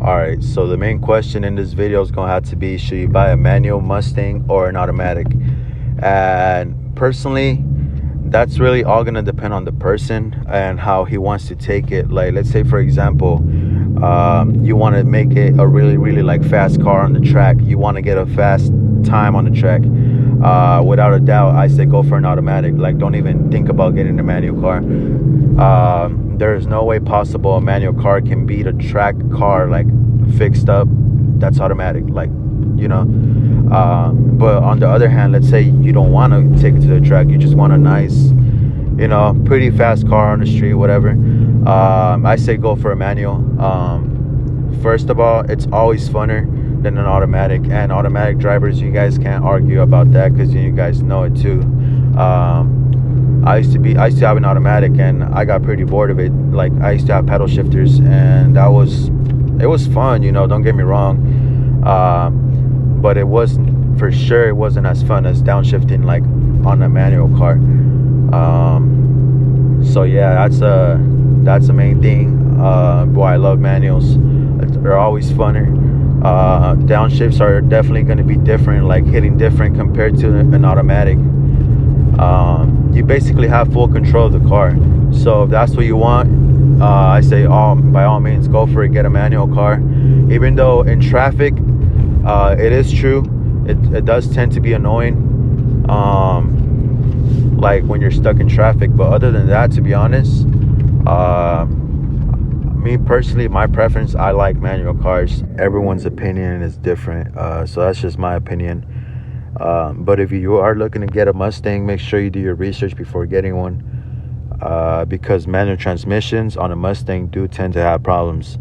All right, so the main question in this video is gonna have to be, should you buy a manual Mustang or an automatic? And personally, that's really all gonna depend on the person and how he wants to take it. Like, let's say for example, you want to make it a really like fast car on the track. You want to get a fast time on the track. Without a doubt, I say go for an automatic. Like, don't even think about getting a manual car. There is no way possible a manual car can beat a track car, like fixed up, that's automatic, like, you know. But on the other hand, let's say you don't want to take it to the track, you just want a nice, you know, pretty fast car on the street, whatever. I say go for a manual. First of all, it's always funner than an automatic, and automatic drivers, you guys can't argue about that because you guys know it too. I used to have an automatic and I got pretty bored of it. Like, I used to have pedal shifters and it was fun, you know, don't get me wrong. But it wasn't, for sure, it wasn't as fun as downshifting like on a manual car. So yeah, that's the main thing. Why I love manuals. They're always funner. Downshifts are definitely going to be different, like hitting different compared to an automatic. You basically have full control of the car. So if that's what you want, I say by all means go for it, get a manual car. Even though in traffic, it is true, it does tend to be annoying, like when you're stuck in traffic. But other than that, to be honest, me personally, my preference, I like manual cars. Everyone's opinion is different, so that's just my opinion. But if you are looking to get a Mustang, make sure you do your research before getting one, because manual transmissions on a Mustang do tend to have problems.